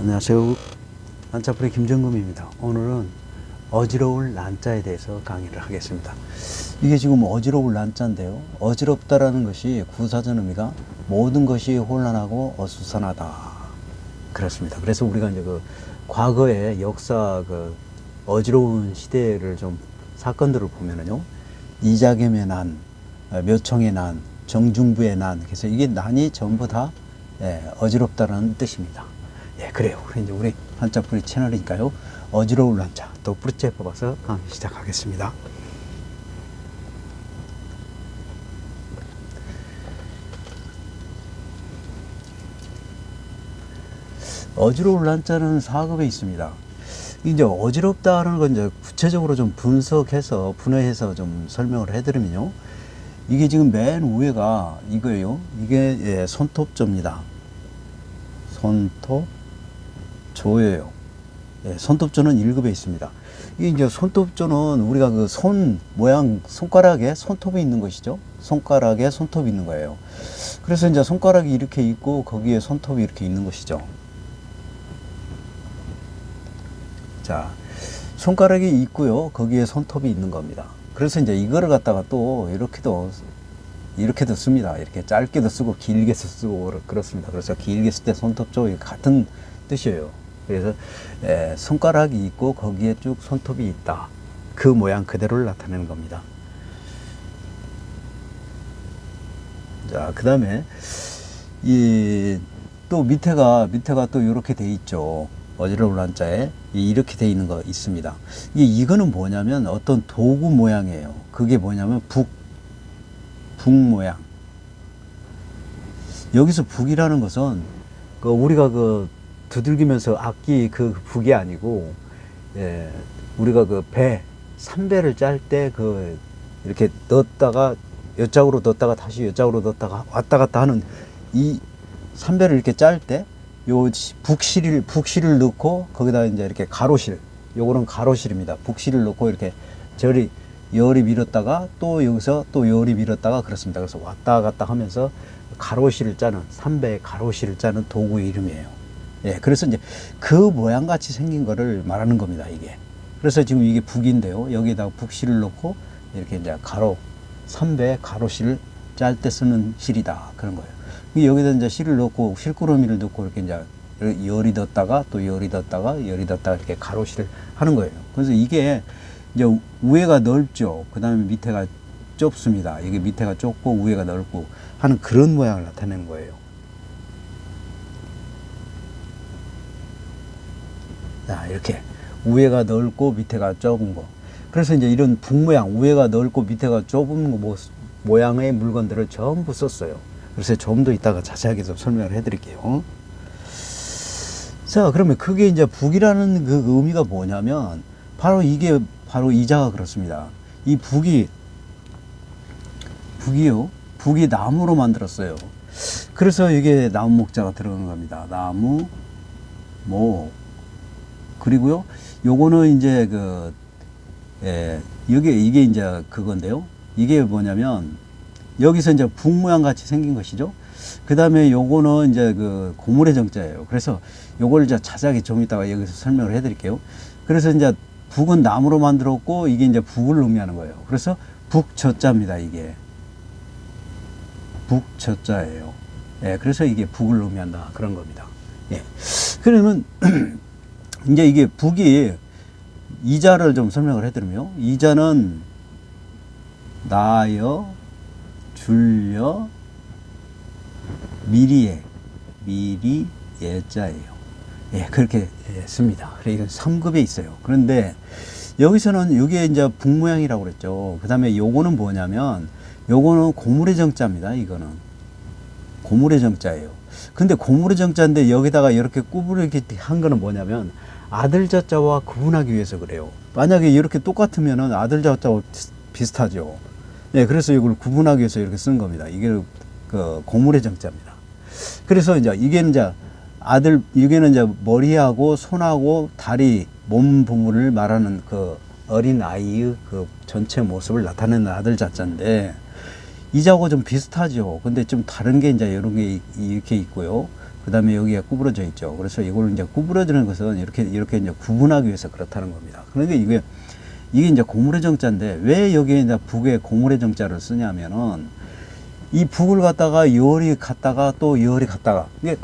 안녕하세요. 난자풀이 김정금입니다. 오늘은 어지러울 난자에 대해서 강의를 하겠습니다. 이게 지금 어지러울 난자인데요. 어지럽다라는 것이 구사전 의미가 모든 것이 혼란하고 어수선하다. 그렇습니다. 그래서 우리가 이제 그 과거의 역사 어지러운 시대를 좀 사건들을 보면은요. 이자겸의 난, 묘청의 난, 정중부의 난. 그래서 이게 난이 전부 다 어지럽다라는 뜻입니다. 예, 그래요. 이제 우리 한자풀이 채널이니까요. 어지러울 난자 또 뿌리째 뽑아서 강의 시작하겠습니다. 어지러울 난자는 4급에 있습니다. 이제 어지럽다는 건 이제 구체적으로 좀 분석해서 분해해서 좀 설명을 해드리면요. 이게 지금 맨 위에가 이거예요. 이게 손톱조입니다. 손톱조예요. 손톱조는 1급에 있습니다. 이 이제 손톱조는 우리가 그 손 모양 손가락에 손톱이 있는 것이죠. 손가락에 손톱이 있는 거예요. 그래서 이제 손가락이 이렇게 있고 거기에 손톱이 이렇게 있는 것이죠. 자, 손가락이 있고요. 거기에 손톱이 있는 겁니다. 그래서 이제 이거를 갖다가 또 이렇게도 씁니다. 이렇게 짧게도 쓰고 길게도 쓰고 그렇습니다. 그래서 길게 쓸 때 손톱조 같은 뜻이에요. 그래서 손가락이 있고 거기에 쭉 손톱이 있다. 그 모양 그대로를 나타내는 겁니다. 자, 그 다음에 또 밑에가 또 이렇게 돼 있죠. 어지러울 한자에 이렇게 돼 있는 거 있습니다. 이거는 뭐냐면 어떤 도구 모양이에요. 그게 뭐냐면 북 모양. 여기서 북이라는 것은 우리가 두들기면서 악기 북이 아니고, 우리가 삼배를 짤 때 이렇게 넣었다가 여짝으로 넣었다가 다시 여짝으로 넣었다가 왔다 갔다 하는 이 삼배를 이렇게 짤 때 요 북실을 넣고 거기다 이제 이렇게 가로실, 요거는 가로실입니다. 북실을 넣고 이렇게 열이 밀었다가 또 여기서 또 열이 밀었다가 그렇습니다. 그래서 왔다 갔다 하면서 가로실을 짜는, 삼배의 가로실을 짜는 도구의 이름이에요. 그래서 이제 그 모양 같이 생긴 거를 말하는 겁니다, 이게. 그래서 지금 이게 북인데요. 여기에다가 북실을 넣고 이렇게 이제 삼배 가로실을 짤 때 쓰는 실이다. 그런 거예요. 여기다 이제 실을 넣고, 실구러미를 넣고 이렇게 이제 열이 넣었다가 또 열이 넣었다가 이렇게 가로실을 하는 거예요. 그래서 이게 이제 위에가 넓죠. 그 다음에 밑에가 좁습니다. 이게 밑에가 좁고 위에가 넓고 하는 그런 모양을 나타내는 거예요. 자, 이렇게 위에가 넓고 밑에가 좁은 거. 그래서 이제 이런 북 모양, 위에가 넓고 밑에가 좁은 모양의 물건들을 전부 썼어요. 그래서 좀 더 이따가 자세하게 좀 설명을 해드릴게요. 자, 그러면 그게 이제 북이라는 그 의미가 뭐냐면 바로 이자가 그렇습니다. 이 북이요. 북이 나무로 만들었어요. 그래서 이게 나무 목자가 들어간 겁니다. 나무, 목. 그리고요, 요거는 이제 이게 이제 그건데요. 이게 뭐냐면, 여기서 이제 북 모양 같이 생긴 것이죠. 그 다음에 요거는 이제 고물의 정자예요. 그래서 요걸 이제 자세하게 좀 이따가 여기서 설명을 해 드릴게요. 그래서 이제 북은 나무로 만들었고, 이게 이제 북을 의미하는 거예요. 그래서 북저자입니다, 이게. 북저자예요. 그래서 이게 북을 의미한다. 그런 겁니다. 그러면, 이제 이게 북이 이자를 좀 설명을 해드리면, 이자는 나여, 줄여, 미리 예자예요. 그렇게 씁니다. 그래, 이건 3급에 있어요. 그런데 여기서는 이게 이제 북 모양이라고 그랬죠. 그 다음에 요거는 뭐냐면, 요거는 고물의 정자입니다. 이거는 고물의 정자예요. 근데 고물의 정자인데 여기다가 이렇게 구부리게 한 거는 뭐냐면 아들 자자와 구분하기 위해서 그래요. 만약에 이렇게 똑같으면은 아들 자자와 비슷하죠. 그래서 이걸 구분하기 위해서 이렇게 쓴 겁니다. 이게 고물의 정자입니다. 그래서 이제 이게는 이제 머리하고 손하고 다리, 몸 부분을 말하는 어린 아이의 전체 모습을 나타내는 아들 자자인데, 이자하고 좀 비슷하죠. 근데 좀 다른 게 이제 이런 게 이렇게 있고요. 그 다음에 여기에 구부러져 있죠. 그래서 이걸 이제 구부러지는 것은 이렇게 이제 구분하기 위해서 그렇다는 겁니다. 그러니까 이게 이제 고물의 정자인데 왜 여기에 이제 북에 고물의 정자를 쓰냐면은 이 북을 갖다가 열이 갔다가 또 열이 갔다가 이게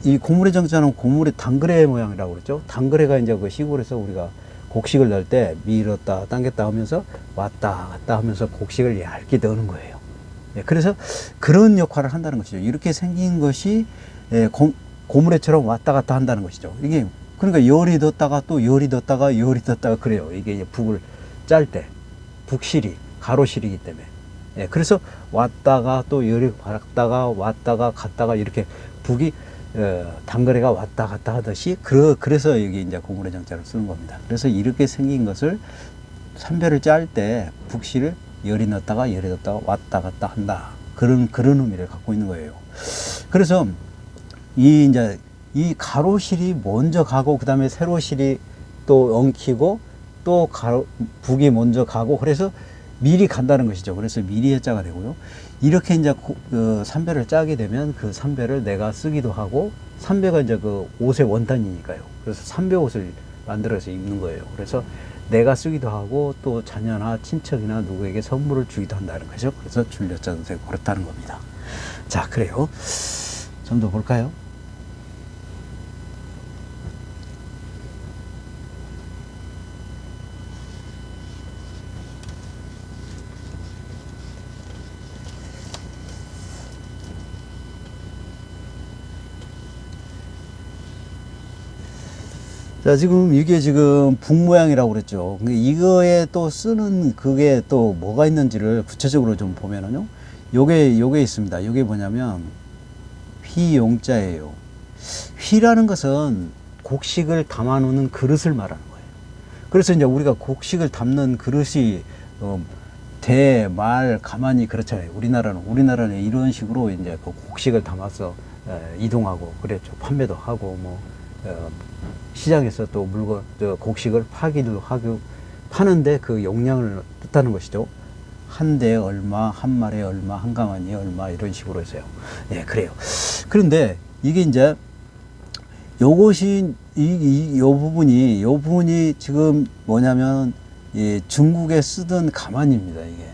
이 고물의 정자는 고물의 당그레 모양이라고 그랬죠. 당그레가 이제 그 시골에서 우리가 곡식을 넣을 때 밀었다 당겼다 하면서 왔다 갔다 하면서 곡식을 얇게 넣는 거예요. 예, 그래서 그런 역할을 한다는 것이죠. 이렇게 생긴 것이 고무래처럼 왔다 갔다 한다는 것이죠. 이게 그러니까 열이 뒀다가 또 열이 뒀다가 열이 뒀다가 그래요. 이게 이제 북을 짤 때 북실이 가로실이기 때문에. 예, 그래서 왔다가 또 열이 갔다가 왔다가 갔다가 이렇게 북이 단거리가 왔다 갔다 하듯이 그래서 여기 이제 고물의 정자를 쓰는 겁니다. 그래서 이렇게 생긴 것을 삼별을 짤 때 북실을 열이 넣었다가 열이 넣었다가 왔다 갔다 한다. 그런 의미를 갖고 있는 거예요. 그래서 이제 이 가로실이 먼저 가고 그다음에 세로실이 또 엉키고 또 북이 먼저 가고 그래서 미리 간다는 것이죠. 그래서 미리 해자가 되고요. 이렇게 이제 삼배를 짜게 되면 그 삼배를 내가 쓰기도 하고 삼배가 이제 그 옷의 원단이니까요. 그래서 삼배 옷을 만들어서 입는 거예요. 그래서 내가 쓰기도 하고 또 자녀나 친척이나 누구에게 선물을 주기도 한다는 거죠. 그래서 줄여자도 되고 그렇다는 겁니다. 자, 그래요. 좀 더 볼까요? 자, 지금 이게 지금 북 모양이라고 그랬죠. 이거에 또 쓰는 그게 또 뭐가 있는지를 구체적으로 좀 보면은요. 요게 있습니다. 요게 뭐냐면 휘용자예요. 휘라는 것은 곡식을 담아 놓는 그릇을 말하는 거예요. 그래서 이제 우리가 곡식을 담는 그릇이 대, 말, 가만히 그렇잖아요. 우리나라는 이런 식으로 이제 그 곡식을 담아서 이동하고 그랬죠. 판매도 하고 뭐 시장에서 또 물건, 곡식을 파기도 하고, 파는데 그 용량을 뜻하는 것이죠. 한 대에 얼마, 한 마리에 얼마, 한 가마니에 얼마, 이런 식으로 해서요. 예, 그래요. 그런데 이게 이제 요것이, 요 부분이 지금 뭐냐면, 예, 중국에 쓰던 가만입니다, 이게.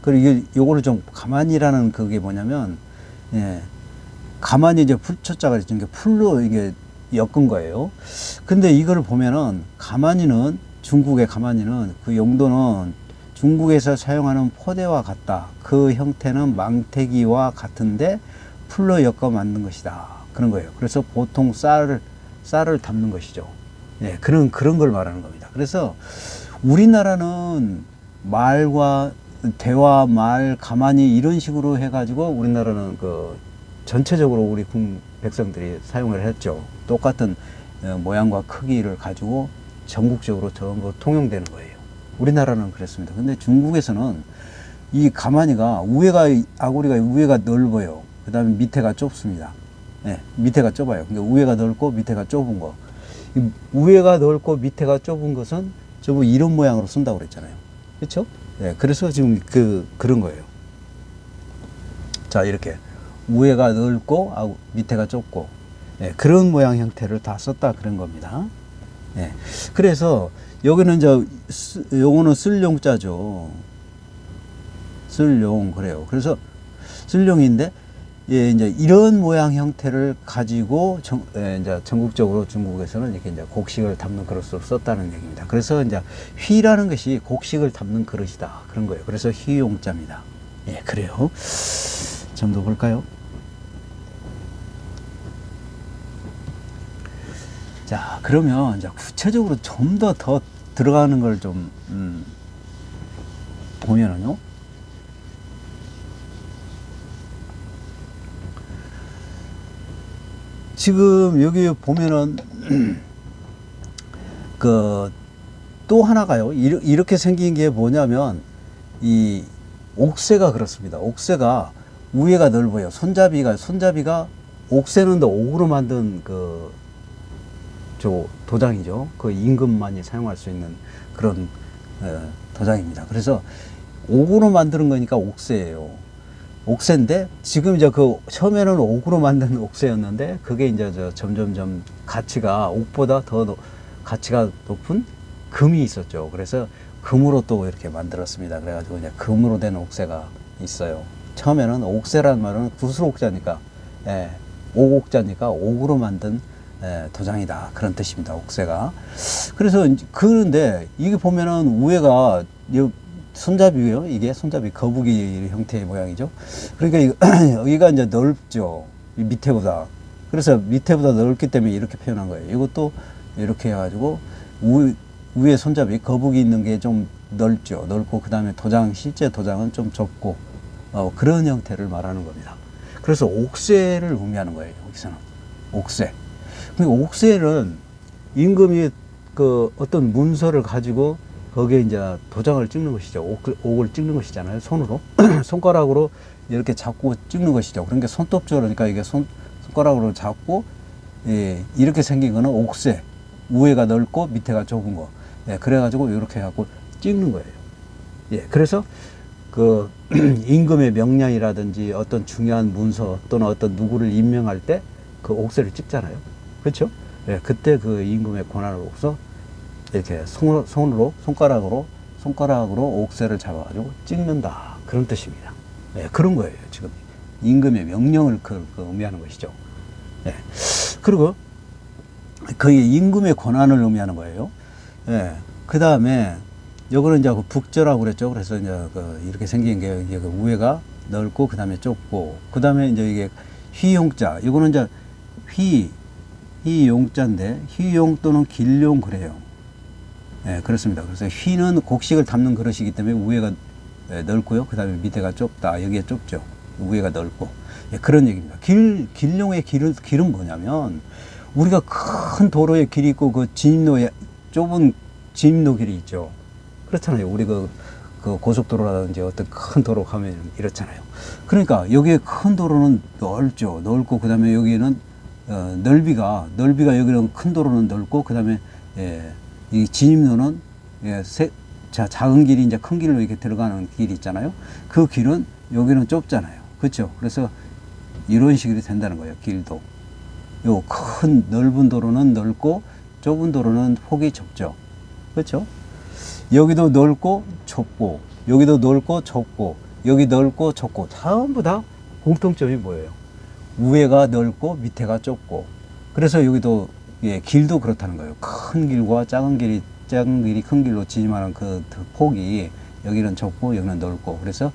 그리고 요거를 좀, 가만이라는 그게 뭐냐면, 예, 가만이 이제 풀초자가 있는 게 풀로 이게 엮은 거예요. 근데 이걸 보면은 중국의 가만히는 그 용도는 중국에서 사용하는 포대와 같다. 그 형태는 망태기와 같은데 풀로 엮어 만든 것이다. 그런 거예요. 그래서 보통 쌀을 담는 것이죠. 예, 그런 걸 말하는 겁니다. 그래서 우리나라는 말과 대화, 말, 가만히 이런 식으로 해가지고 우리나라는 그 전체적으로 우리 백성들이 사용을 했죠. 똑같은 모양과 크기를 가지고 전국적으로 전부 통용되는 거예요. 우리나라는 그랬습니다. 근데 중국에서는 이 가마니가 아구리가 위에가 넓어요. 그 다음에 밑에가 좁습니다. 네, 밑에가 좁아요. 그러니까 위에가 넓고 밑에가 좁은 거. 위에가 넓고 밑에가 좁은 것은 전부 이런 모양으로 쓴다고 그랬잖아요. 그렇죠? 네, 그래서 지금 그런 거예요. 자, 이렇게. 위에가 넓고 밑에가 좁고 예, 그런 모양 형태를 다 썼다 그런 겁니다. 예, 그래서 여기는 요거는 쓸용자죠. 쓸용 그래요. 그래서 쓸용인데 예, 이제 이런 모양 형태를 가지고 이제 전국적으로 중국에서는 이렇게 이제 곡식을 담는 그릇으로 썼다는 얘기입니다. 그래서 이제 휘라는 것이 곡식을 담는 그릇이다 그런 거예요. 그래서 휘용자입니다. 예, 그래요. 좀 더 볼까요? 자, 그러면 이제 구체적으로 좀 더 들어가는 걸 좀 보면은요. 지금 여기 보면은 또 하나가요. 이렇게 생긴 게 뭐냐면 이 옥새가 그렇습니다. 옥새가 위에가 넓어요. 손잡이가 옥새는 더 옥으로 만든 도장이죠. 그 임금만이 사용할 수 있는 그런 도장입니다. 그래서 옥으로 만드는 거니까 옥새예요. 옥새인데 지금 이제 그 처음에는 옥으로 만든 옥새였는데 그게 이제 점점점 가치가 옥보다 더 가치가 높은 금이 있었죠. 그래서 금으로 또 이렇게 만들었습니다. 그래가지고 이제 금으로 된 옥새가 있어요. 처음에는 옥새라는 말은 구슬옥자니까, 예, 옥옥자니까 옥으로 만든 도장이다, 그런 뜻입니다. 옥새가. 그래서 그런데 이게 보면은 위에가 손잡이요. 이게 손잡이 거북이 형태의 모양이죠. 그러니까 여기가 이제 넓죠. 이 밑에보다. 그래서 밑에보다 넓기 때문에 이렇게 표현한 거예요. 이것도 이렇게 해가지고 위에 손잡이 거북이 있는 게 좀 넓죠. 넓고 그 다음에 도장, 실제 도장은 좀 좁고 그런 형태를 말하는 겁니다. 그래서 옥새를 의미하는 거예요. 여기서는 옥새. 옥새는 임금이 그 어떤 문서를 가지고 거기에 이제 도장을 찍는 것이죠. 옥을 찍는 것이잖아요. 손으로. 손가락으로 이렇게 잡고 찍는 것이죠. 그러니까 손톱조, 그러니까 이게 손가락으로 잡고, 예, 이렇게 생긴 거는 옥새. 위에가 넓고 밑에가 좁은 거. 예, 그래가지고 이렇게 해갖고 찍는 거예요. 예, 그래서 그 임금의 명령이라든지 어떤 중요한 문서 또는 어떤 누구를 임명할 때 그 옥새를 찍잖아요. 그렇죠? 예, 그때 그 임금의 권한으로서 이렇게 손가락으로 옥새를 잡아가지고 찍는다, 그런 뜻입니다. 예, 그런 거예요. 지금 임금의 명령을 의미하는 것이죠. 예. 그리고 그게 임금의 권한을 의미하는 거예요. 예. 그 다음에 요거는 이제 그 북저라고 그랬죠. 그래서 이제 이렇게 생긴 게 이제 그 위에가 넓고 그 다음에 좁고 그 다음에 이제 이게 휘용자. 이거는 이제 휘용자인데 휘용 또는 길용 그래요. 예, 그렇습니다. 그래서 휘는 곡식을 담는 그릇이기 때문에 위에가 넓고요. 그 다음에 밑에가 좁다. 여기가 좁죠. 위에가 넓고. 예, 그런 얘기입니다. 길용의 길은 뭐냐면 우리가 큰 도로에 길이 있고 그 진입로에 좁은 진입로 길이 있죠. 그렇잖아요. 우리 그 고속도로라든지 어떤 큰 도로 가면 이렇잖아요. 그러니까 여기에 큰 도로는 넓죠. 넓고 그 다음에 여기는 넓이가 여기는 큰 도로는 넓고 그 다음에 이 진입로는 작은 길이 이제 큰 길로 이렇게 들어가는 길이 있잖아요. 그 길은 여기는 좁잖아요. 그렇죠? 그래서 이런 식으로 된다는 거예요. 길도. 요 큰 넓은 도로는 넓고 좁은 도로는 폭이 좁죠. 그렇죠? 여기도 넓고 좁고 여기도 넓고 좁고 여기 넓고 좁고 전부 다 공통점이 뭐예요? 위에가 넓고 밑에가 좁고. 그래서 여기도 길도 그렇다는 거예요. 큰 길과 작은 길이 큰 길로 진입하는 그 폭이 여기는 좁고 여기는 넓고. 그래서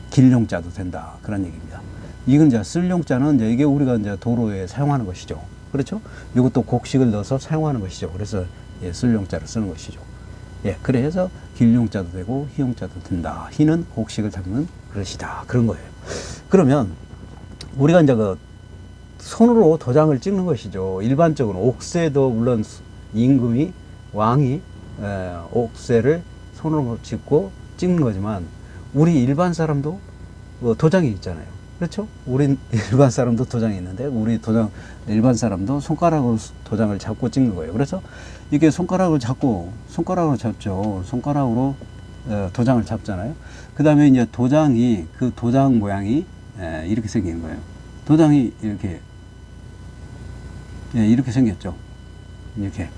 길용자도 된다, 그런 얘기입니다. 이건 이제 쓸용자는 이제 이게 우리가 이제 도로에 사용하는 것이죠. 그렇죠? 이것도 곡식을 넣어서 사용하는 것이죠. 그래서 쓸용자를 쓰는 것이죠. 예, 그래서 길용자도 되고 휘용자도 된다. 휘는 곡식을 담는 그릇이다, 그런 거예요. 그러면 우리가 이제 그 손으로 도장을 찍는 것이죠. 일반적으로 옥새도 물론 임금이 왕이 옥새를 손으로 찍는 거지만 우리 일반 사람도 도장이 있잖아요. 그렇죠? 우리 일반 사람도 도장이 있는데 일반 사람도 손가락으로 도장을 잡고 찍는 거예요. 그래서 이게 손가락을 잡죠. 손가락으로 도장을 잡잖아요. 그 다음에 이제 그 도장 모양이 이렇게 생기는 거예요. 도장이 이렇게 생겼죠. 이렇게.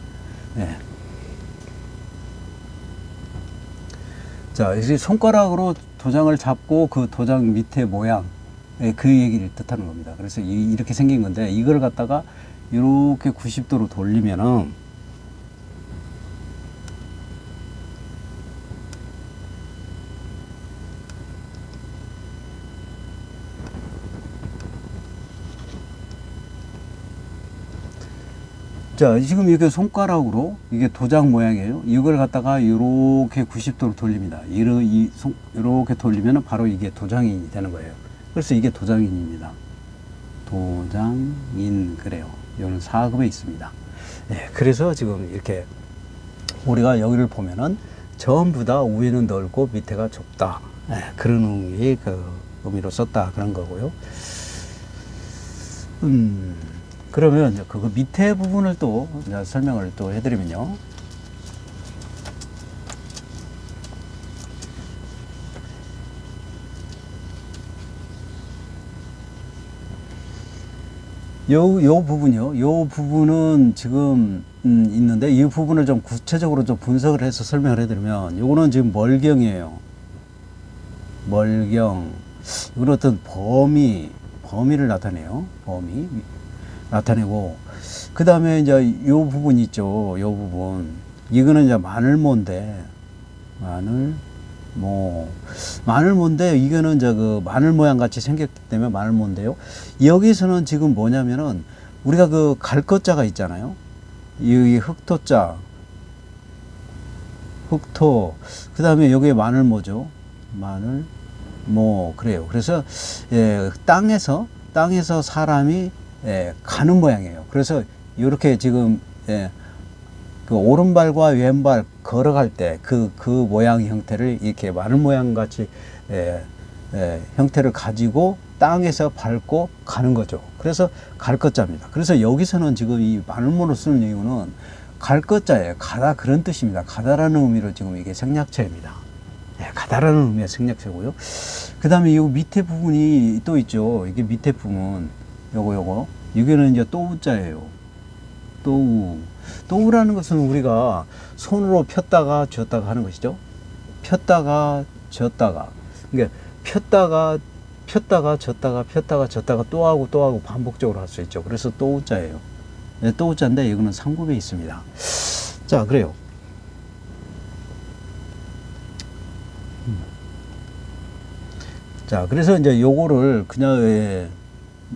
자, 이제 손가락으로 도장을 잡고 그 도장 밑에 모양, 그 얘기를 뜻하는 겁니다. 그래서 이렇게 생긴 건데 이걸 갖다가 이렇게 90도로 돌리면은 자, 지금 이렇게 손가락으로 이게 도장 모양이에요. 이걸 갖다가 이렇게 90도로 돌립니다. 이렇게 돌리면 바로 이게 도장인이 되는 거예요. 그래서 이게 도장인입니다. 도장인, 그래요. 이거는 4급에 있습니다. 네, 그래서 지금 이렇게 우리가 여기를 보면은 전부 다 위에는 넓고 밑에가 좁다. 네, 그런 의미로 썼다, 그런 거고요. 그러면 그 밑에 부분을 또 설명을 또 해드리면요. 요 부분이요. 요 부분은 지금 있는데 이 부분을 좀 구체적으로 좀 분석을 해서 설명을 해드리면 요거는 지금 멀경이에요. 멀경. 이건 어떤 범위를 나타내요. 범위 나타내고 그 다음에 이제 요 부분 있죠. 요 부분. 이거는 이제 마늘모인데 마늘모인데 이거는 이제 그 마늘 모양 같이 생겼기 때문에 마늘모인데요. 여기서는 지금 뭐냐면은 우리가 그 갈것자가 있잖아요. 이 흑토자, 흑토. 그 다음에 여기에 마늘모죠. 마늘모. 그래요. 그래서 예, 땅에서 사람이 예, 가는 모양이에요. 그래서 이렇게 지금 예, 그 오른발과 왼발 걸어갈 때 그 모양 형태를 이렇게 마늘 모양 같이 형태를 가지고 땅에서 밟고 가는 거죠. 그래서 갈 것자입니다. 그래서 여기서는 지금 이 마늘모를 쓰는 이유는 갈 것자예요. 가다 그런 뜻입니다. 가다라는 의미로 지금 이게 생략체입니다. 가다라는 의미의 생략체고요. 그 다음에 이 밑에 부분이 또 있죠. 이게 밑에 부분 요거 이거는 이제 또우자예요. 또우라는 것은 우리가 손으로 폈다가 쥐었다가 하는 것이죠. 폈다가 쥐었다가. 그러니까 폈다가 쥐었다가 또 하고 반복적으로 할 수 있죠. 그래서 또우자예요. 네, 또우자인데 이거는 상급에 있습니다. 자, 그래요. 자, 그래서 이제 요거를 그냥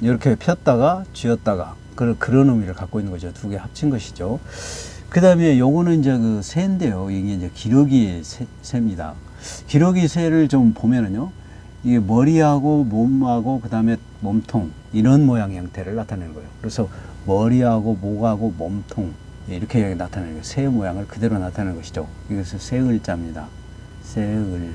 이렇게 폈다가 쥐었다가 그런 의미를 갖고 있는 거죠. 두 개 합친 것이죠. 그 다음에 요거는 이제 그 새인데요. 이게 이제 기러기 새입니다. 기러기 새를 좀 보면은요. 이게 머리하고 몸하고 그 다음에 몸통 이런 모양 형태를 나타내는 거예요. 그래서 머리하고 목하고 몸통 이렇게 나타내는 거예요. 새 모양을 그대로 나타내는 것이죠. 이것은 새을자입니다. 새을.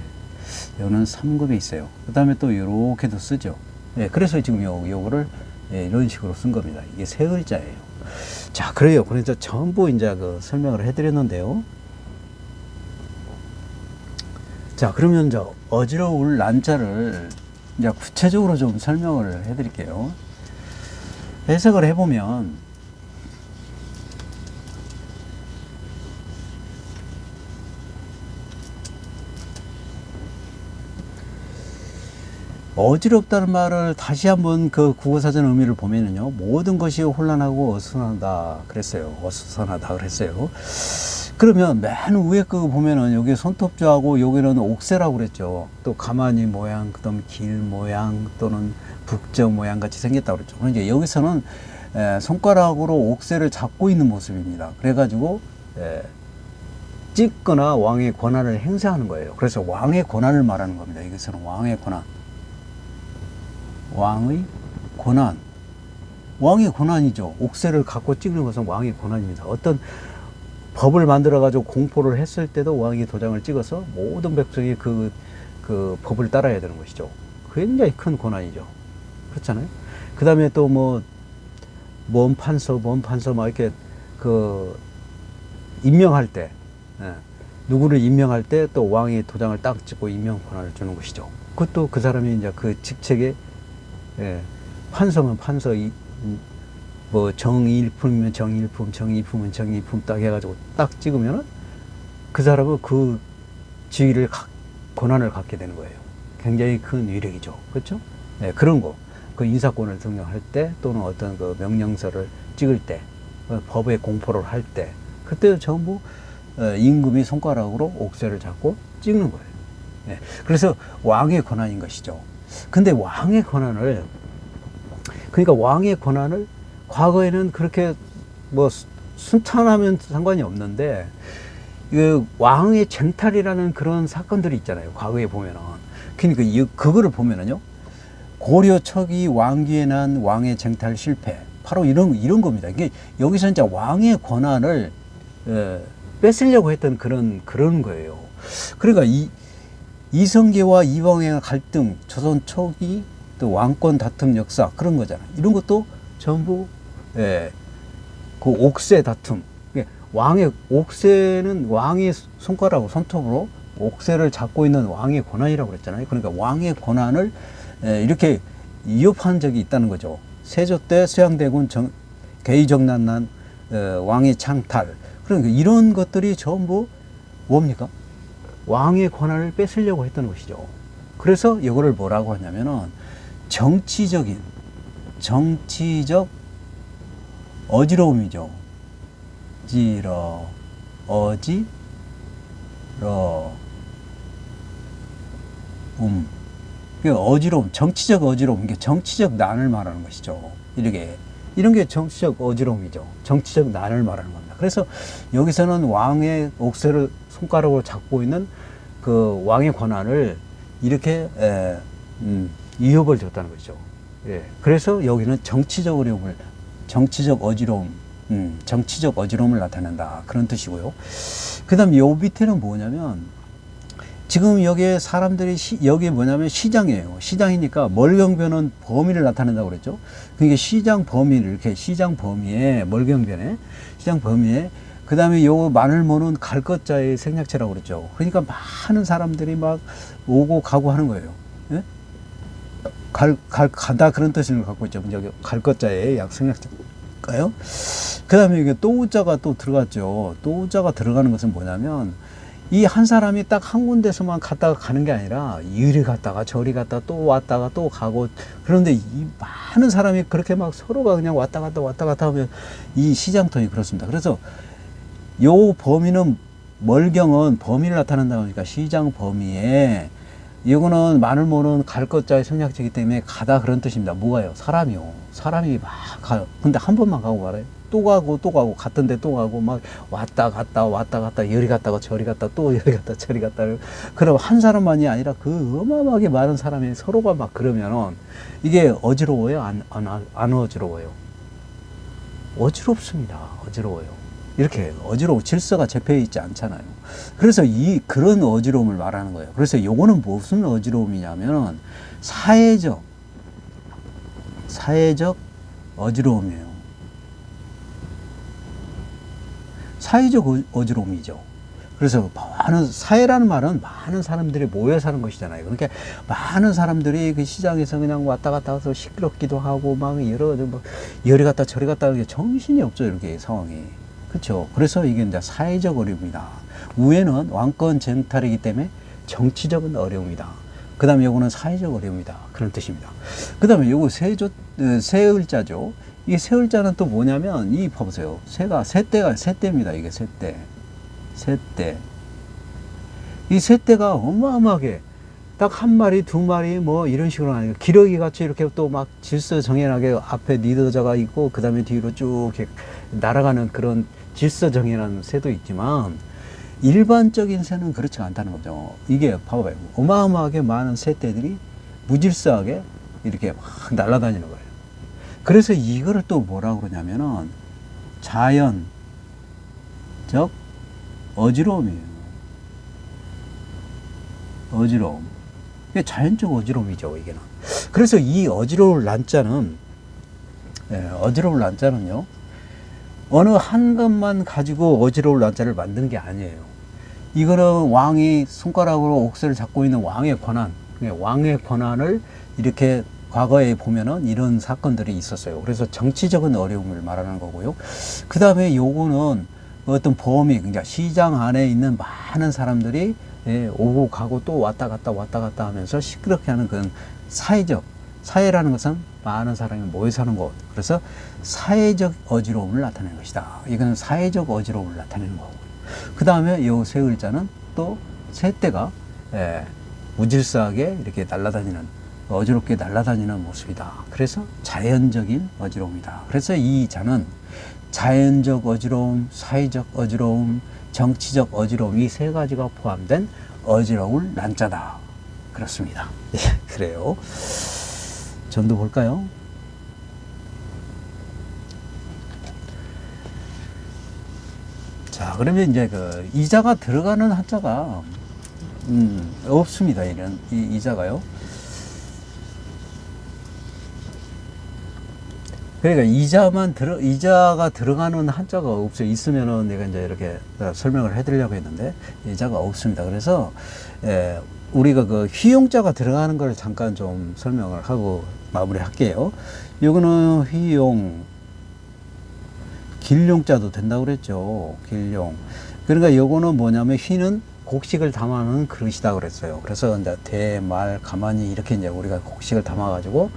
이거는 3급에 있어요. 그 다음에 또 이렇게도 쓰죠. 예, 그래서 지금 요거를 예, 이런 식으로 쓴 겁니다. 이게 세 글자예요. 자, 그래요. 그래서 전부 이제 그 설명을 해드렸는데요. 자, 그러면 이제 어지러울 난자를 이제 구체적으로 좀 설명을 해드릴게요. 해석을 해보면 어지럽다는 말을 다시 한번 그 국어사전 의미를 보면은요, 모든 것이 혼란하고 어수선하다 그랬어요. 어수선하다 그랬어요. 그러면 맨 위에 거 보면은 여기 손톱자하고 여기는 옥새라고 그랬죠. 또 가마니 모양, 그다음 길 모양 또는 북저 모양 같이 생겼다고 그랬죠. 그러니까 여기서는 손가락으로 옥새를 잡고 있는 모습입니다. 그래가지고 찍거나 왕의 권한을 행사하는 거예요. 그래서 왕의 권한을 말하는 겁니다. 여기서는 왕의 권한. 왕의 권한. 왕의 권한이죠. 옥새를 갖고 찍는 것은 왕의 권한입니다. 어떤 법을 만들어 가지고 공포를 했을 때도 왕이 도장을 찍어서 모든 백성이 그 법을 따라야 되는 것이죠. 굉장히 큰 권한이죠. 그렇잖아요. 그 다음에 또 뭔 판서 막 이렇게 임명할 때, 누구를 임명할 때 또 왕이 도장을 딱 찍고 임명 권한을 주는 것이죠. 그것도 그 사람이 이제 그 직책에 판서면 판서, 정일품이면 정일품, 정이품은 정이품 딱 해가지고 딱 찍으면은 그 사람은 그 지위를 권한을 갖게 되는 거예요. 굉장히 큰 위력이죠. 그렇죠? 네, 그런 거. 그 인사권을 등용할 때 또는 어떤 그 명령서를 찍을 때, 법의 공포를 할 때, 그때 전부 임금이 손가락으로 옥새를 잡고 찍는 거예요. 네, 그래서 왕의 권한인 것이죠. 근데 그러니까 왕의 권한을 과거에는 그렇게 순탄하면 상관이 없는데, 그 왕의 쟁탈이라는 그런 사건들이 있잖아요. 과거에 보면은. 그러니까 그거를 보면은요. 고려 초기 왕기에 난 왕의 쟁탈 실패. 바로 이런 겁니다. 이게 여기서 이제 왕의 권한을 뺏으려고 했던 그런 거예요. 그러니까 이성계와 이방의 갈등, 조선 초기 또 왕권 다툼 역사 그런 거잖아요. 이런 것도 전부 그 옥새 다툼. 옥새는 왕의 손가락으로 손톱으로 옥새를 잡고 있는 왕의 권한이라고 그랬잖아요. 그러니까 왕의 권한을 이렇게 위협한 적이 있다는 거죠. 세조 때 수양대군 개의정난난 왕의 창탈. 그러니까 이런 것들이 전부 뭡니까? 왕의 권한을 뺏으려고 했던 것이죠. 그래서 이거를 뭐라고 하냐면은 정치적 어지러움이죠. 어지러움, 정치적 어지러움, 이게 정치적 난을 말하는 것이죠. 이런 게 정치적 어지러움이죠. 정치적 난을 말하는 겁니다. 그래서 여기서는 왕의 옥새를 손가락으로 잡고 있는 그 왕의 권한을 이렇게 위협을 줬다는 거죠. 예. 그래서 여기는 정치적 어지러움을 나타낸다. 그런 뜻이고요. 그 다음 요 밑에는 뭐냐면, 지금 여기에 사람들이, 여기에 뭐냐면 시장이에요. 시장이니까 멀경변은 범위를 나타낸다고 그랬죠. 그러니까 시장 범위를, 이렇게 시장 범위에, 멀경변에, 시장 범위에, 그 다음에 요 마늘 모는 갈 것자의 생략체라고 그랬죠. 그러니까 많은 사람들이 막 오고 가고 하는 거예요. 예? 가다 그런 뜻을 갖고 있죠. 여기 갈 것자의 약 생략체일까요? 그 다음에 이게 또우자가 또 들어갔죠. 또우자가 들어가는 것은 뭐냐면, 이 한 사람이 딱 한 군데서만 갔다가 가는 게 아니라 이리 갔다가 저리 갔다가 또 왔다가 또 가고, 그런데 이 많은 사람이 그렇게 막 서로가 그냥 왔다 갔다 하면 이 시장통이 그렇습니다. 그래서 요 범위는, 멀경은 범위를 나타낸다 보니까 시장 범위에, 이거는 마늘 모는 갈 것자의 생략체이기 때문에 가다 그런 뜻입니다. 뭐가요? 사람이요. 사람이 막 가요. 근데 한 번만 가고 말아요. 또 가고 갔던데 또 가고 막 왔다 갔다 이리 갔다가 저리 갔다 또 이리 갔다 저리 갔다. 그럼 한 사람만이 아니라 그 어마어마하게 많은 사람이 서로가 막 그러면은 이게 어지러워요? 안 어지러워요? 어지럽습니다. 어지러워요. 이렇게 어지러워, 질서가 잡혀 있지 않잖아요. 그래서 그런 어지러움을 말하는 거예요. 그래서 요거는 무슨 어지러움이냐면은 사회적 어지러움이에요. 사회적 어지러움이죠. 그래서 사회라는 말은 많은 사람들이 모여 사는 것이잖아요. 그러니까 많은 사람들이 그 시장에서 그냥 왔다 갔다 해서 시끄럽기도 하고 막 이리 갔다 저리 갔다 정신이 없죠. 이렇게 상황이. 그렇죠. 그래서 이게 이제 사회적 어려움이다. 위에는 왕권 쟁탈이기 때문에 정치적인 어려움이다. 그 다음에 요거는 사회적 어려움이다. 그런 뜻입니다. 그 다음에 요거 세을자죠. 이 세을자는 또 뭐냐면, 봐보세요. 새떼입니다. 이게 새떼. 이 새떼가 어마어마하게 딱 한 마리, 두 마리 뭐 이런 식으로 아니고 기러기 같이 이렇게 또 막 질서정연하게 앞에 리더자가 있고 그 다음에 뒤로 쭉 이렇게 날아가는 그런 질서정연한 새도 있지만, 일반적인 새는 그렇지 않다는 거죠. 이게 봐봐요. 어마어마하게 많은 새떼들이 무질서하게 이렇게 막 날아다니는 거예요. 그래서 이거를 또 뭐라고 그러냐면은 자연적 어지러움이에요. 어지러움. 이게 자연적 어지러움이죠, 이게는. 그래서 이 어지러울 난자는요, 어느 한 것만 가지고 어지러울 난자를 만든 게 아니에요. 이거는 왕이 손가락으로 옥새를 잡고 있는 왕의 권한을 이렇게 과거에 보면은 이런 사건들이 있었어요. 그래서 정치적인 어려움을 말하는 거고요. 그 다음에 요거는 어떤 범위, 그러니까 시장 안에 있는 많은 사람들이 오고 가고 또 왔다 갔다 하면서 시끄럽게 하는 그런 사회라는 것은 많은 사람이 모여 사는 곳. 그래서 사회적 어지러움을 나타내는 것이다. 이건 사회적 어지러움을 나타내는 거고. 그 다음에 요 세을자는 또 새떼가 무질서하게 이렇게 어지럽게 날아다니는 모습이다. 그래서 자연적인 어지러움이다. 그래서 이 자는 자연적 어지러움, 사회적 어지러움, 정치적 어지러움, 이 세 가지가 포함된 어지러울 난자다. 그렇습니다. 예, 그래요. 전도 볼까요? 자, 그러면 이제 이자가 들어가는 한자가 없습니다. 이자가요. 그러니까 이자가 들어가는 한자가 없어요. 있으면은 내가 이제 이렇게 설명을 해드리려고 했는데 이자가 없습니다. 그래서 우리가 그 휘용자가 들어가는 걸 잠깐 좀 설명을 하고 마무리 할게요. 이거는 휘용, 길용자도 된다고 그랬죠. 길용. 그러니까 요거는 뭐냐면 휘는 곡식을 담아놓은 그릇이다 그랬어요. 그래서 이제 대, 말, 가만히 이렇게 이제 우리가 곡식을 담아가지고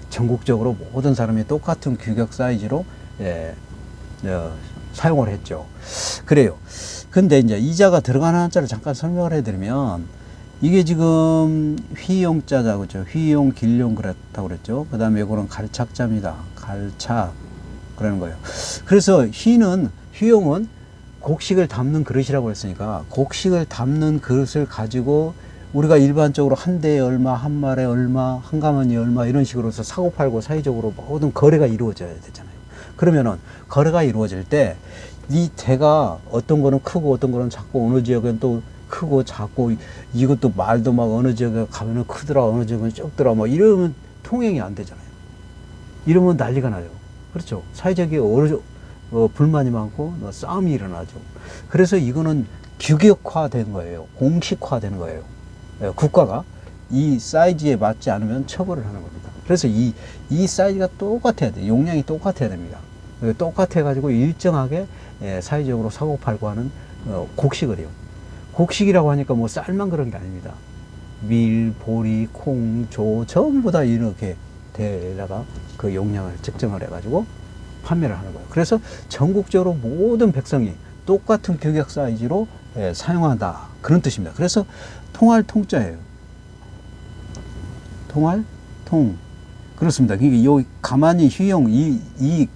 전국적으로 모든 사람이 똑같은 규격 사이즈로 사용을 했죠. 그래요. 근데 이제 이자가 들어가는 한자를 잠깐 설명을 해드리면 이게 지금 휘용자자 그죠. 휘용, 길용 그렇다고 그랬죠. 그 다음에 이거는 갈착자입니다. 갈착 그러는 거예요. 그래서 휘용은 곡식을 담는 그릇이라고 했으니까 곡식을 담는 그릇을 가지고 우리가 일반적으로 한 대에 얼마, 한 말에 얼마, 한 가마니에 얼마 이런 식으로서 사고 팔고 사이적으로 모든 거래가 이루어져야 되잖아요. 그러면은 거래가 이루어질 때 이 대가 어떤 거는 크고 어떤 거는 작고 어느 지역은 또 크고 작고 이것도 말도 막 어느 지역에 가면은 크더라 어느 지역은 적더라 뭐 이러면 통행이 안 되잖아요. 이러면 난리가 나요. 그렇죠. 사회적인 불만이 많고 싸움이 일어나죠. 그래서 이거는 규격화된 거예요. 공식화된 거예요. 국가가 이 사이즈에 맞지 않으면 처벌을 하는 겁니다. 그래서 이 사이즈가 똑같아야 돼요. 용량이 똑같아야 됩니다. 똑같아 가지고 일정하게 사회적으로 사고 팔고 하는 곡식을요. 곡식이라고 하니까 뭐 쌀만 그런 게 아닙니다. 밀, 보리, 콩, 조 전부 다 이렇게 대에다가 그 용량을 측정을 해가지고 판매를 하는 거예요. 그래서 전국적으로 모든 백성이 똑같은 규격 사이즈로 사용한다 그런 뜻입니다. 그래서 통할 통자예요. 통할 통 그렇습니다. 이게 요 가만히 휘용 이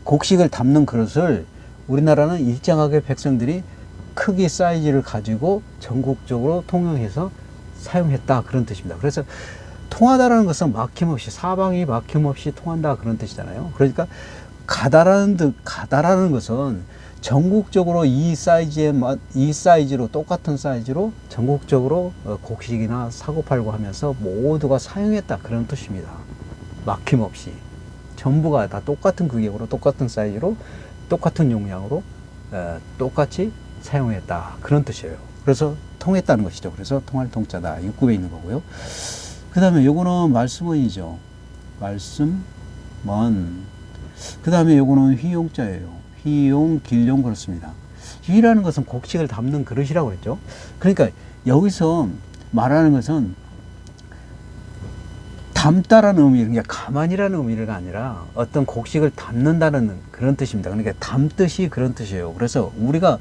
곡식을 담는 그릇을 우리나라는 일정하게 백성들이 크기 사이즈를 가지고 전국적으로 통용해서 사용했다 그런 뜻입니다. 그래서 통하다라는 것은 막힘없이 사방이 막힘없이 통한다 그런 뜻이잖아요. 그러니까 가다라는 것은 전국적으로 이 사이즈로 똑같은 사이즈로 전국적으로 곡식이나 사고 팔고 하면서 모두가 사용했다 그런 뜻입니다. 막힘없이 전부가 다 똑같은 규격으로 똑같은 사이즈로 똑같은 용량으로 똑같이 사용했다 그런 뜻이에요. 그래서 통했다는 것이죠. 그래서 통할 통자다 6급에 있는 거고요. 그 다음에 요거는 말씀원이죠. 말씀원. 그 다음에 요거는 휘용자예요. 휘용, 길용 그렇습니다. 휘라는 것은 곡식을 담는 그릇이라고 했죠. 그러니까 여기서 말하는 것은 담다라는 의미, 그러니까 가만히라는 의미가 아니라 어떤 곡식을 담는다는 그런 뜻입니다. 그러니까 담듯이 그런 뜻이에요. 그래서 우리가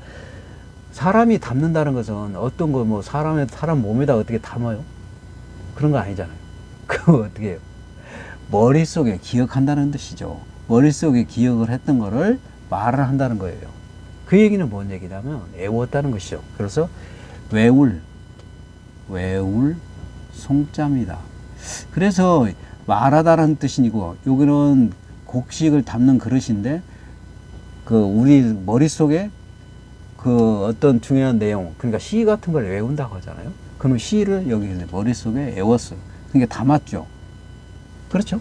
사람이 담는다는 것은 어떤 거 뭐 사람 몸에다 어떻게 담아요? 그런 거 아니잖아요. 그거 어떻게 해요? 머릿속에 기억한다는 뜻이죠. 머릿속에 기억을 했던 거를 말을 한다는 거예요. 그 얘기는 뭔 얘기냐면 외웠다는 것이죠. 그래서 외울 송자입니다. 그래서 말하다라는 뜻이고 여기는 곡식을 담는 그릇인데 그 우리 머릿속에 그 어떤 중요한 내용 그러니까 시 같은 걸 외운다고 하잖아요. 그러면 시를 여기 머릿속에 외웠어요. 그러니까 담았죠. 그렇죠?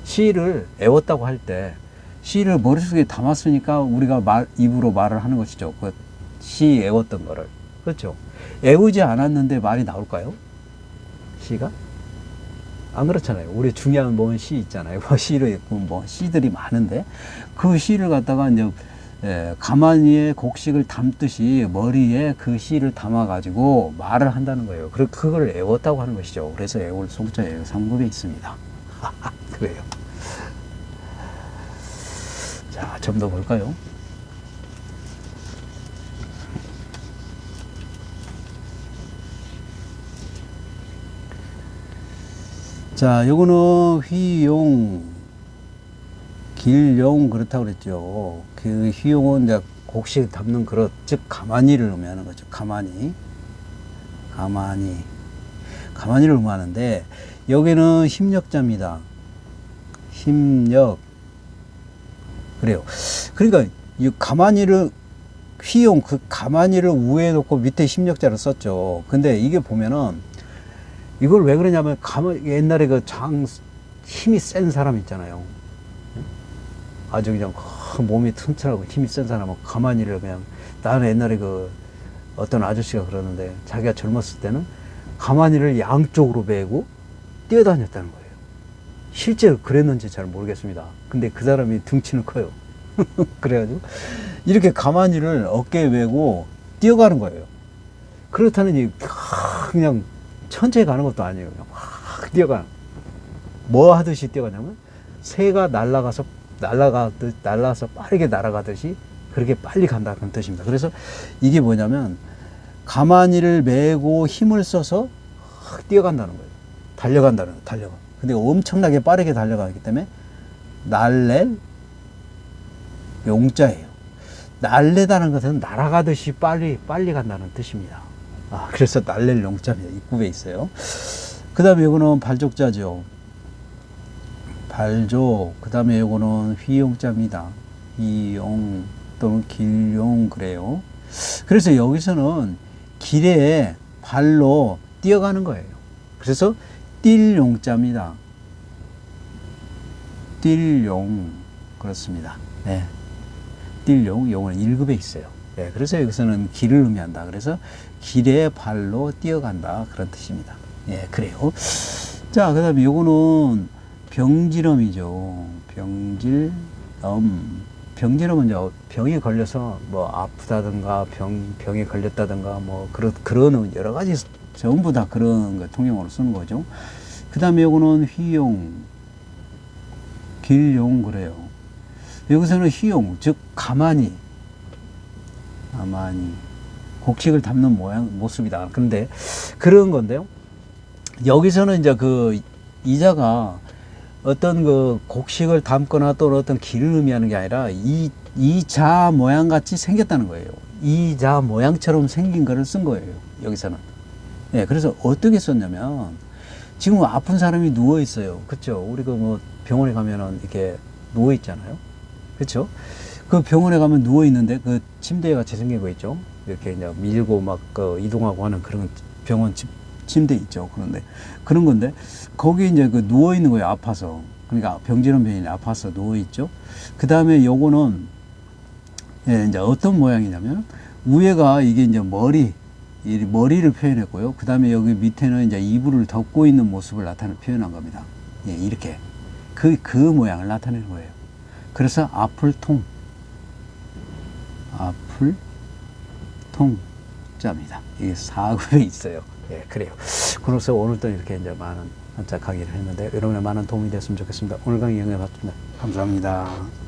시를 외웠다고 할 때 시를 머릿속에 담았으니까 우리가 입으로 말을 하는 것이죠. 그 시 외웠던 거를. 그렇죠? 외우지 않았는데 말이 나올까요? 시가? 안 그렇잖아요. 우리 중요한 뭔 시 있잖아요. 시를 뭐 시들이 많은데 그 시를 갖다가 이제 가만히에 곡식을 담듯이 머리에 그 시를 담아 가지고 말을 한다는 거예요. 그걸 외웠다고 하는 것이죠. 그래서 외울 송자예요. 3급에 있습니다. 그래요. 자, 좀 더 볼까요? 자, 요거는 휘용, 길용 그렇다고 그랬죠. 그 휘용은 이제 곡식 담는 그릇, 즉 가만히를 의미하는 거죠. 가만히를 의미하는데 여기는 힘력자입니다. 힘력. 그래요. 그러니까 이 가만히를 휘용 그 가만히를 우에 놓고 밑에 힘력자를 썼죠. 근데 이게 보면은 이걸 왜 그러냐면 옛날에 그 힘이 센 사람 있잖아요. 아주 그냥 몸이 튼튼하고 힘이 센 사람은 가만히를 그냥 나는 옛날에 그 어떤 아저씨가 그러는데 자기가 젊었을 때는 가마니를 양쪽으로 메고 뛰어다녔다는 거예요. 실제로 그랬는지 잘 모르겠습니다. 근데 그 사람이 등치는 커요. 그래가지고 이렇게 가마니를 어깨에 메고 뛰어가는 거예요. 그렇다는 그냥 천천히 가는 것도 아니에요. 그냥 확 뛰어가는. 뭐 하듯이 뛰어가냐면 새가 날아가서 빠르게 날아가듯이 그렇게 빨리 간다는 뜻입니다. 그래서 이게 뭐냐면 가마니를 메고 힘을 써서 확 뛰어간다는 거예요. 달려간다는 거예요. 달려가. 근데 엄청나게 빠르게 달려가기 때문에 날랠 용자예요. 날래다는 것은 날아가듯이 빨리 간다는 뜻입니다. 그래서 날랠 용자입니다. 입구에 있어요. 그 다음에 이거는 발족자죠. 발족. 그 다음에 이거는 휘용자입니다. 휘용 또는 길용 그래요. 그래서 여기서는 길에 발로 뛰어가는 거예요. 그래서 뛸 용자입니다. 뛸 용. 그렇습니다. 네. 뛸 용, 용은 1급에 있어요. 네. 그래서 여기서는 길을 의미한다. 그래서 길에 발로 뛰어간다. 그런 뜻입니다. 예, 그래요. 자, 그 다음에 요거는 병질염이죠. 병질염. 병질염은 이제 병에 걸려서 뭐 아프다든가 병에 걸렸다든가 뭐 그런 여러 가지 전부 다 그런 거 통용어로 쓰는 거죠. 그 다음에 요거는 휘용, 길용 그래요. 여기서는 휘용, 즉 가만히 곡식을 담는 모습이다. 근데 그런 건데요. 여기서는 이제 그 이자가 어떤 그 곡식을 담거나 또는 어떤 길을 의미하는 게 아니라 이자 모양 같이 생겼다는 거예요. 이자 모양처럼 생긴 거를 쓴 거예요. 여기서는. 예, 그래서 어떻게 썼냐면 지금 아픈 사람이 누워 있어요. 그렇죠? 우리가 뭐 병원에 가면은 이렇게 누워 있잖아요. 그렇죠? 그 병원에 가면 누워 있는데 그 침대 같이 생긴 거 있죠. 이렇게 이제 밀고 막 이동하고 하는 그런 병원 침대 있죠. 그런 건데 거기 이제 그 누워 있는 거예요. 아파서. 그러니까 병질염 병인이 아파서 누워 있죠. 그 다음에 요거는 예, 이제 어떤 모양이냐면 위에가 이게 이제 머리를 표현했고요. 그 다음에 여기 밑에는 이제 이불을 덮고 있는 모습을 표현한 겁니다. 예, 이렇게 그 모양을 나타내는 거예요. 그래서 아플 통자입니다. 이게 4급에 있어요. 예, 그래요. 그래서 오늘도 이렇게 이제 많은 한자 강의를 했는데 여러분의 많은 도움이 됐으면 좋겠습니다. 오늘 강의 영상을 봤습니다. 감사합니다.